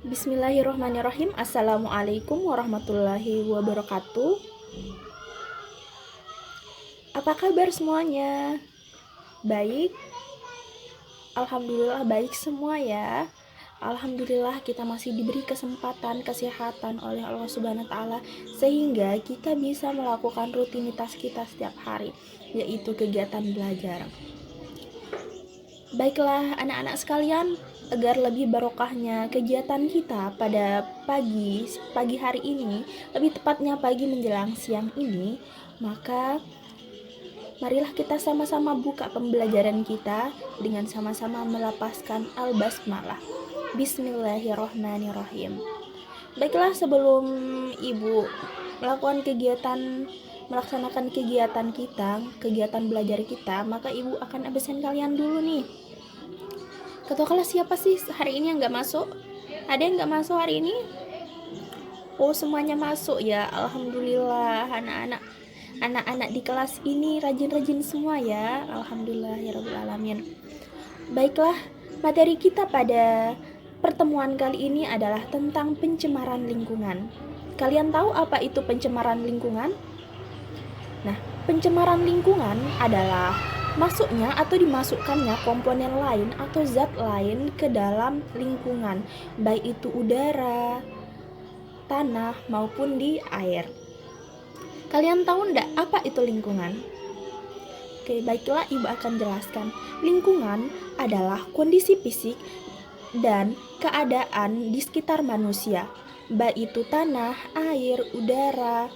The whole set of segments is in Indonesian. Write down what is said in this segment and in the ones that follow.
Bismillahirrahmanirrahim. Assalamualaikum warahmatullahi wabarakatuh. Apa kabar semuanya? Baik? Alhamdulillah baik semua ya. Alhamdulillah kita masih diberi kesempatan kesehatan oleh Allah Subhanahu wa taala sehingga kita bisa melakukan rutinitas kita setiap hari, yaitu kegiatan belajar. Baiklah anak-anak sekalian, agar lebih barokahnya kegiatan kita pada pagi hari ini, lebih tepatnya pagi menjelang siang ini, maka marilah kita sama-sama buka pembelajaran kita dengan sama-sama melafazkan al-basmalah. Bismillahirrahmanirrahim. Baiklah, sebelum Ibu melaksanakan kegiatan belajar kita, maka Ibu akan absen kalian dulu nih. Ketua kelas siapa sih hari ini yang nggak masuk? Ada yang nggak masuk hari ini? Oh, semuanya masuk ya. Alhamdulillah, anak-anak di kelas ini rajin-rajin semua ya. Alhamdulillahirrahmanirrahim. Baiklah, materi kita pada pertemuan kali ini adalah tentang pencemaran lingkungan. Kalian tahu apa itu pencemaran lingkungan? Nah, pencemaran lingkungan adalah masuknya atau dimasukkannya komponen lain atau zat lain ke dalam lingkungan, baik itu udara, tanah, maupun di air. Kalian tahu enggak apa itu lingkungan? Oke, baiklah, Ibu akan jelaskan. Lingkungan adalah kondisi fisik dan keadaan di sekitar manusia, baik itu tanah, air, udara.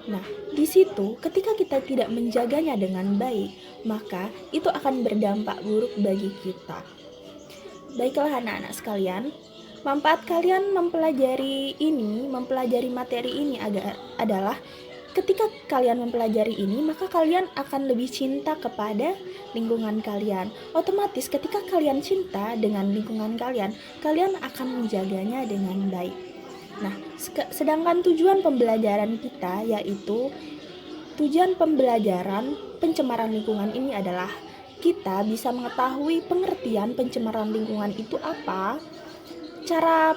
Nah, di situ ketika kita tidak menjaganya dengan baik, maka itu akan berdampak buruk bagi kita. Baiklah anak-anak sekalian, manfaat kalian mempelajari materi ini adalah ketika kalian mempelajari ini, maka kalian akan lebih cinta kepada lingkungan kalian. Otomatis ketika kalian cinta dengan lingkungan kalian, kalian akan menjaganya dengan baik. Nah, sedangkan tujuan pembelajaran kita yaitu tujuan pembelajaran pencemaran lingkungan ini adalah kita bisa mengetahui pengertian pencemaran lingkungan itu apa, cara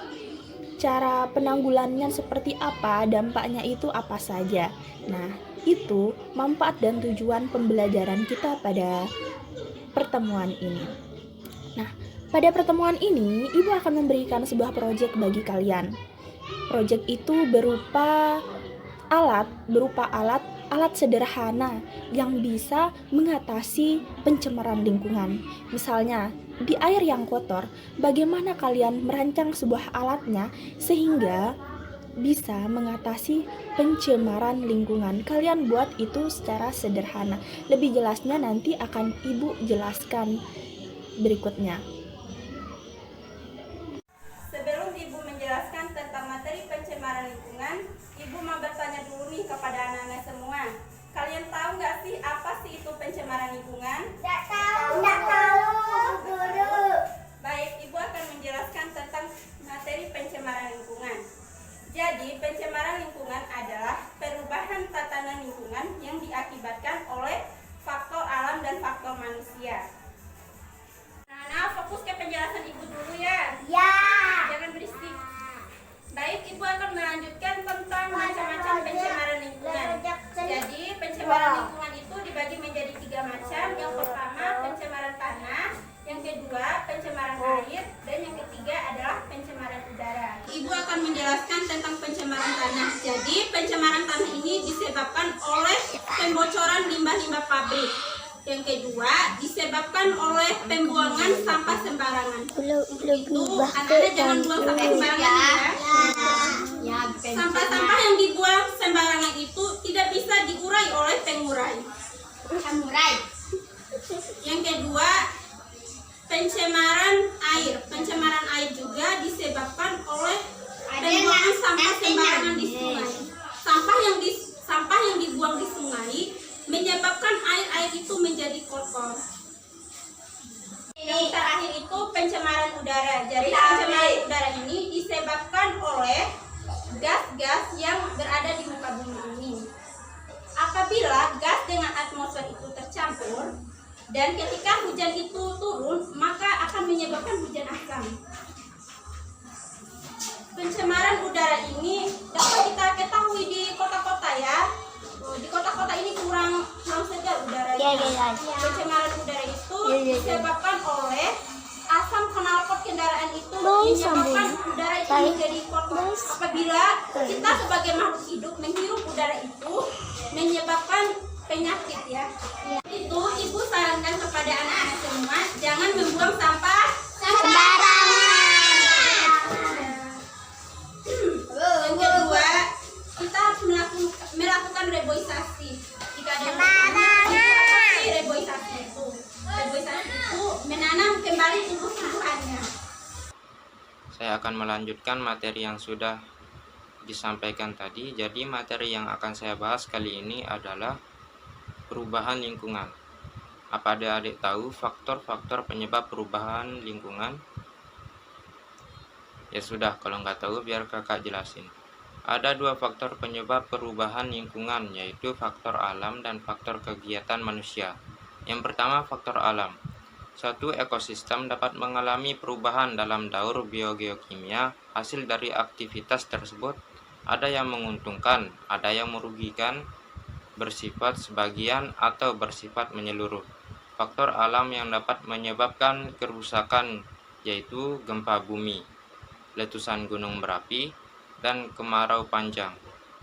penanggulangannya seperti apa, dampaknya itu apa saja. Nah, itu manfaat dan tujuan pembelajaran kita pada pertemuan ini. Nah, pada pertemuan ini Ibu akan memberikan sebuah proyek bagi kalian. Proyek itu berupa alat sederhana yang bisa mengatasi pencemaran lingkungan. Misalnya, di air yang kotor, bagaimana kalian merancang sebuah alatnya sehingga bisa mengatasi pencemaran lingkungan. Kalian buat itu secara sederhana. Lebih jelasnya nanti akan Ibu jelaskan berikutnya. Sebelum Ibu menjelaskan tentang materi pencemaran lingkungan, Ibu mau bertanya dulu nih kepada anak-anak semua. Kalian tahu nggak sih apa sih itu pencemaran lingkungan? Nggak tahu, guru. Baik, Ibu akan menjelaskan tentang materi pencemaran lingkungan. Jadi, pencemaran lingkungan adalah perubahan tatanan lingkungan yang diakibatkan oleh faktor alam dan faktor manusia. Nah, fokus ke penjelasan Ibu dulu ya. Ya. Jangan berisik. Baik, Ibu akan melanjutkan tentang macam-macam pencemaran lingkungan. Jadi, pencemaran lingkungan itu dibagi menjadi 3 macam. Yang pertama, pencemaran tanah. Yang kedua, pencemaran air. Dan yang ketiga adalah pencemaran udara. Ibu akan menjelaskan tentang pencemaran tanah. Jadi, pencemaran tanah ini disebabkan oleh pembocoran limbah-limbah pabrik. Yang kedua, disebabkan oleh pembuangan sampah sembarangan. Itu anak-anak jangan buang sampah sembarangan ya. Sampah-sampah yang dibuang sembarangan itu tidak bisa diurai oleh pengurai. Yang kedua, pencemaran air. Pencemaran air juga disebabkan oleh pembuangan sampah sembarangan di sungai. Sampah yang dibuang di sungai menyebabkan air itu menjadi kotor. Yang terakhir itu pencemaran udara. Jadi pencemaran udara ini disebabkan oleh gas-gas yang berada di muka bumi ini. Apabila gas dengan atmosfer itu tercampur dan ketika hujan itu turun, maka akan menyebabkan hujan asam. pencemaran udara ini dapat kita ketahui di kota-kota ya. Di kota-kota ini kurang segar udaranya. Pencemaran udara itu disebabkan oleh asam knalpot kendaraan itu menyebabkan udara itu menjadi kotor. Apabila kita sebagai makhluk hidup menghirup udara itu menyebabkan penyakit ya. Itu ibu sarankan kepada anak-anak semua jangan membuang sampah sembarangan. Yang kedua, kita harus melakukan reboisasi. Jika ada yang reboisasi itu menanam kembali tumbuh-tumbuhannya. Saya akan melanjutkan materi yang sudah disampaikan tadi. Jadi materi yang akan saya bahas kali ini adalah perubahan lingkungan. Apa adik-adik tahu faktor-faktor penyebab perubahan lingkungan? Ya sudah, kalau nggak tahu biar kakak jelasin. Ada dua faktor penyebab perubahan lingkungan, yaitu faktor alam dan faktor kegiatan manusia. Yang pertama, faktor alam. Suatu ekosistem dapat mengalami perubahan dalam daur biogeokimia. Hasil dari aktivitas tersebut ada yang menguntungkan, ada yang merugikan, bersifat sebagian atau bersifat menyeluruh. Faktor alam yang dapat menyebabkan kerusakan yaitu gempa bumi, letusan gunung berapi, dan kemarau panjang.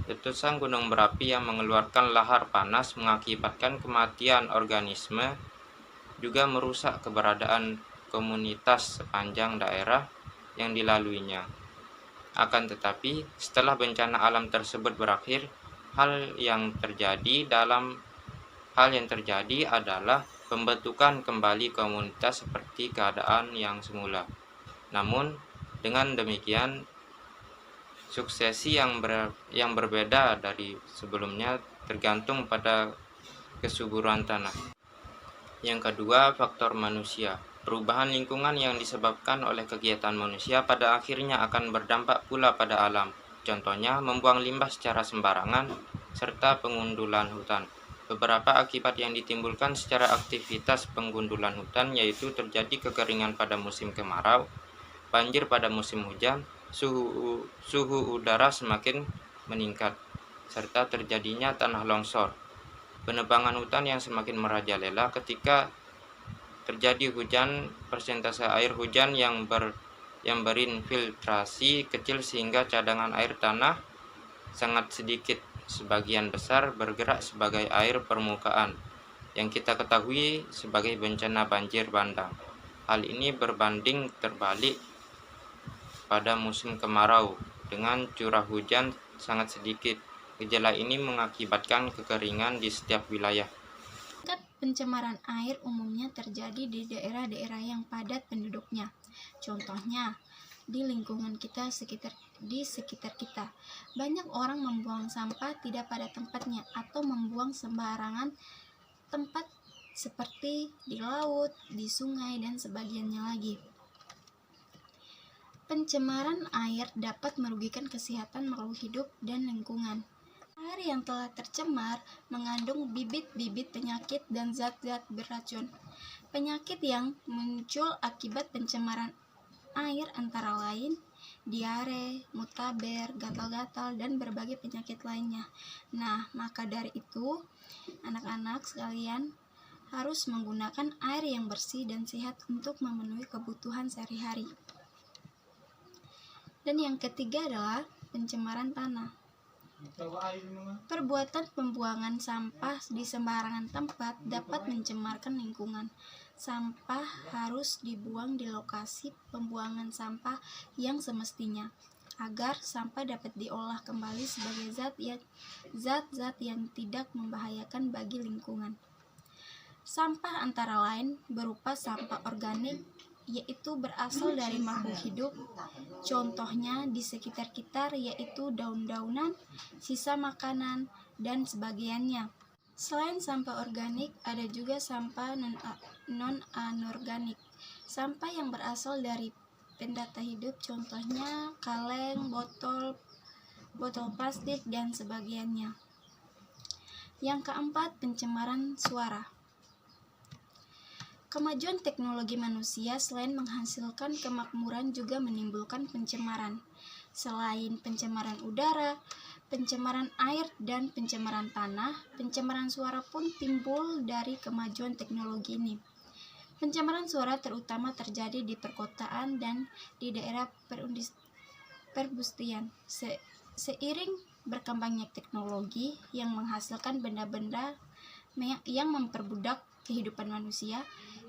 Letusan gunung berapi yang mengeluarkan lahar panas mengakibatkan kematian organisme, juga merusak keberadaan komunitas sepanjang daerah yang dilaluinya. Akan tetapi, setelah bencana alam tersebut berakhir, hal yang terjadi adalah pembentukan kembali komunitas seperti keadaan yang semula. Namun, dengan demikian, suksesi yang berbeda dari sebelumnya tergantung pada kesuburan tanah. Yang kedua, faktor manusia. Perubahan lingkungan yang disebabkan oleh kegiatan manusia pada akhirnya akan berdampak pula pada alam. Contohnya, membuang limbah secara sembarangan, serta pengundulan hutan. Beberapa akibat yang ditimbulkan secara aktivitas penggundulan hutan yaitu terjadi kekeringan pada musim kemarau, banjir pada musim hujan, suhu udara semakin meningkat, serta terjadinya tanah longsor. Penebangan hutan yang semakin merajalela. Ketika terjadi hujan, persentase air hujan yang berinfiltrasi kecil sehingga cadangan air tanah sangat sedikit. Sebagian besar bergerak sebagai air permukaan yang kita ketahui sebagai bencana banjir bandang. Hal ini berbanding terbalik pada musim kemarau dengan curah hujan sangat sedikit. Gejala ini mengakibatkan kekeringan di setiap wilayah. Tingkat pencemaran air umumnya terjadi di daerah-daerah yang padat penduduknya. Contohnya, di lingkungan kita di sekitar kita. Banyak orang membuang sampah tidak pada tempatnya atau membuang sembarangan tempat seperti di laut, di sungai, dan sebagiannya lagi. Pencemaran air dapat merugikan kesehatan makhluk hidup dan lingkungan. Air yang telah tercemar mengandung bibit-bibit penyakit dan zat-zat beracun. Penyakit yang muncul akibat pencemaran air antara lain diare, mutaber, gatal-gatal, dan berbagai penyakit lainnya. Nah, maka dari itu, anak-anak sekalian harus menggunakan air yang bersih dan sehat untuk memenuhi kebutuhan sehari-hari. Dan yang ketiga adalah pencemaran tanah. Perbuatan pembuangan sampah di sembarangan tempat dapat mencemarkan lingkungan. Sampah harus dibuang di lokasi pembuangan sampah yang semestinya, agar sampah dapat diolah kembali sebagai zat-zat yang tidak membahayakan bagi lingkungan. Sampah antara lain berupa sampah organik, yaitu berasal dari makhluk hidup. Contohnya di sekitar kita yaitu daun-daunan, sisa makanan, dan sebagainya. Selain sampah organik, ada juga sampah non-anorganik. Sampah yang berasal dari benda hidup, contohnya kaleng, botol plastik, dan sebagainya. Yang keempat, pencemaran suara. Kemajuan teknologi manusia selain menghasilkan kemakmuran juga menimbulkan pencemaran. Selain pencemaran udara, pencemaran air, dan pencemaran tanah, pencemaran suara pun timbul dari kemajuan teknologi ini. Pencemaran suara terutama terjadi di perkotaan dan di daerah perindustrian. Seiring berkembangnya teknologi yang menghasilkan benda-benda yang memperbudak kehidupan manusia,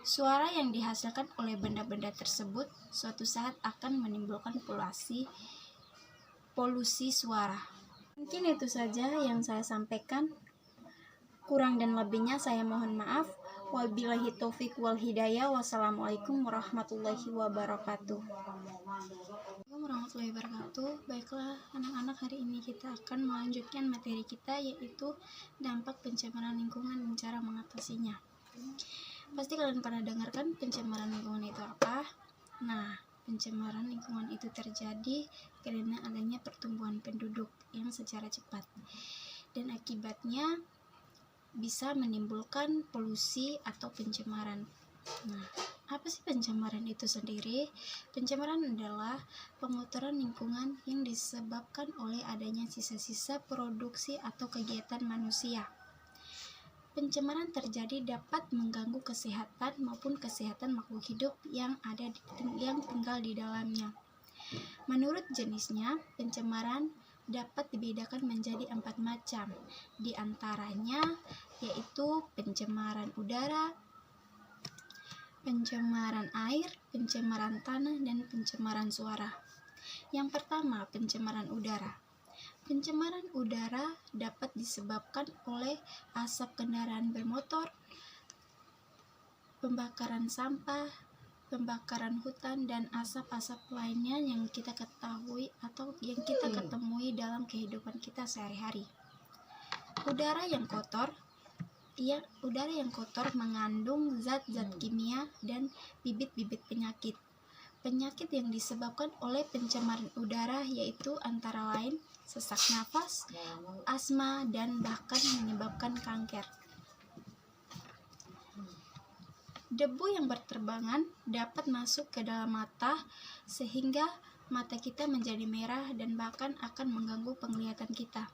suara yang dihasilkan oleh benda-benda tersebut suatu saat akan menimbulkan polusi suara. Mungkin itu saja yang saya sampaikan. Kurang dan lebihnya saya mohon maaf. Wabillahi taufik wal hidayah. Wassalamualaikum warahmatullahi wabarakatuh. Warahmatullahi wabarakatuh. Baiklah anak-anak, hari ini kita akan melanjutkan materi kita, yaitu dampak pencemaran lingkungan dan cara mengatasinya. Pasti kalian pernah dengarkan pencemaran lingkungan itu apa? Nah, pencemaran lingkungan itu terjadi karena adanya pertumbuhan penduduk yang secara cepat, dan akibatnya bisa menimbulkan polusi atau pencemaran. Nah, apa sih pencemaran itu sendiri? Pencemaran adalah pengotoran lingkungan yang disebabkan oleh adanya sisa-sisa produksi atau kegiatan manusia. Pencemaran terjadi dapat mengganggu kesehatan maupun kesehatan makhluk hidup yang tinggal di dalamnya. Menurut jenisnya, pencemaran dapat dibedakan menjadi 4 macam. Di antaranya yaitu pencemaran udara, pencemaran air, pencemaran tanah, dan pencemaran suara. Yang pertama, pencemaran udara. Pencemaran udara dapat disebabkan oleh asap kendaraan bermotor, pembakaran sampah, pembakaran hutan, dan asap-asap lainnya yang kita ketahui atau yang kita ketemui dalam kehidupan kita sehari-hari. Udara yang kotor mengandung zat-zat kimia dan bibit-bibit penyakit. Penyakit yang disebabkan oleh pencemaran udara yaitu antara lain sesak nafas, asma, dan bahkan menyebabkan kanker. Debu yang berterbangan dapat masuk ke dalam mata sehingga mata kita menjadi merah dan bahkan akan mengganggu penglihatan kita.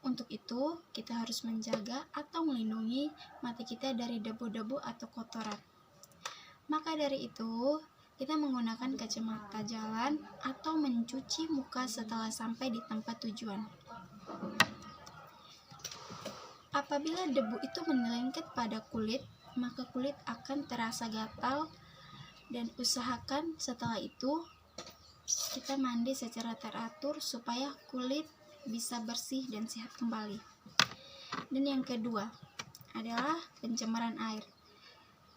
Untuk itu, kita harus menjaga atau melindungi mata kita dari debu-debu atau kotoran. Maka dari itu, kita menggunakan kacamata jalan atau mencuci muka setelah sampai di tempat tujuan. Apabila debu itu menyelengket pada kulit, maka kulit akan terasa gatal, dan usahakan setelah itu kita mandi secara teratur supaya kulit bisa bersih dan sehat kembali. Dan yang kedua adalah pencemaran air.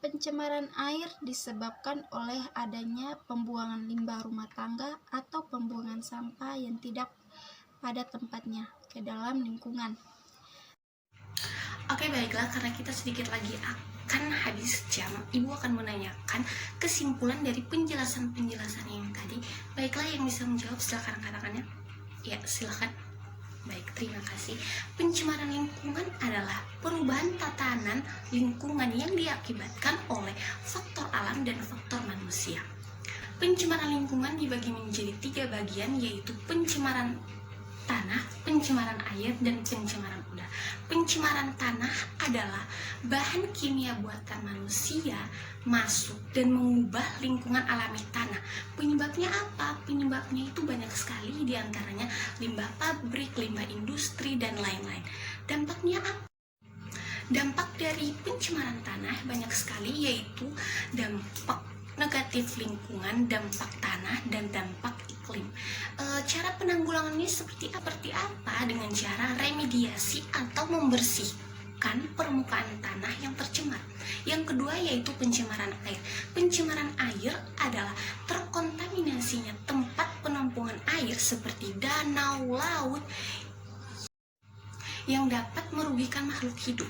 Pencemaran air disebabkan oleh adanya pembuangan limbah rumah tangga atau pembuangan sampah yang tidak pada tempatnya ke dalam lingkungan. Oke, baiklah, karena kita sedikit lagi akan habis jam, Ibu akan menanyakan kesimpulan dari penjelasan-penjelasan yang tadi. Baiklah, yang bisa menjawab silakan katakannya. Ya, silakan. Baik, terima kasih. Pencemaran lingkungan adalah perubahan tatanan lingkungan yang diakibatkan oleh faktor alam dan faktor manusia. Pencemaran lingkungan dibagi menjadi 3 bagian, yaitu pencemaran tanah, pencemaran air, dan pencemaran udara. Pencemaran tanah adalah bahan kimia buatan manusia masuk dan mengubah lingkungan alami tanah. Penyebabnya apa? Penyebabnya itu banyak sekali, diantaranya limbah pabrik, limbah industri, dan lain-lain. Dampaknya apa? Dampak dari pencemaran tanah banyak sekali, yaitu dampak negatif lingkungan, dampak tanah, dan dampak iklim. Cara penanggulangannya seperti apa? Dengan cara remediasi atau membersihkan permukaan tanah yang tercemar. Yang kedua yaitu pencemaran air. Pencemaran air adalah terkontaminasinya tempat penampungan air seperti danau, laut, yang dapat merugikan makhluk hidup.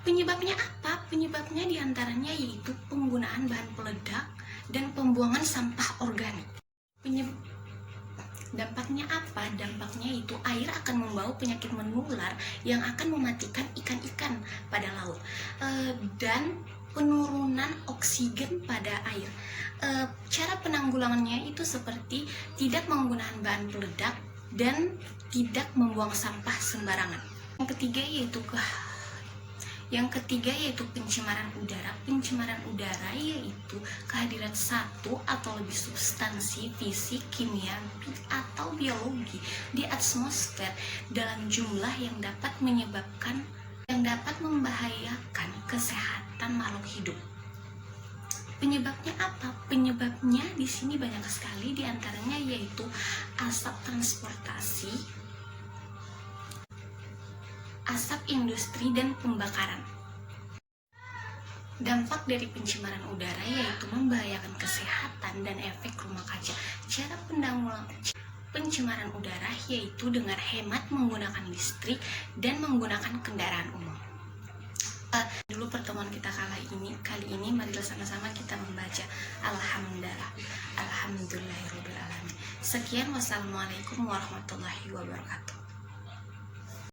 Penyebabnya apa? Penyebabnya diantaranya yaitu penggunaan bahan peledak dan pembuangan sampah organik. Dampaknya apa? Dampaknya itu air akan membawa penyakit menular yang akan mematikan ikan-ikan pada laut. Dan penurunan oksigen pada air. Cara penanggulangannya itu seperti tidak menggunakan bahan peledak dan tidak membuang sampah sembarangan. Yang ketiga yaitu pencemaran udara. Pencemaran udara yaitu kehadiran satu atau lebih substansi fisik, kimia, atau biologi di atmosfer dalam jumlah yang dapat membahayakan kesehatan makhluk hidup. Penyebabnya apa? Penyebabnya di sini banyak sekali, diantaranya yaitu asap transportasi, asap industri, dan pembakaran. Dampak dari pencemaran udara yaitu membahayakan kesehatan dan efek rumah kaca. Cara penanggulangan pencemaran udara yaitu dengan hemat menggunakan listrik dan menggunakan kendaraan umum. Dulu pertemuan kita kali ini marilah sama-sama kita membaca Alhamdulillahirobbilalamin. Sekian, wassalamualaikum warahmatullahi wabarakatuh.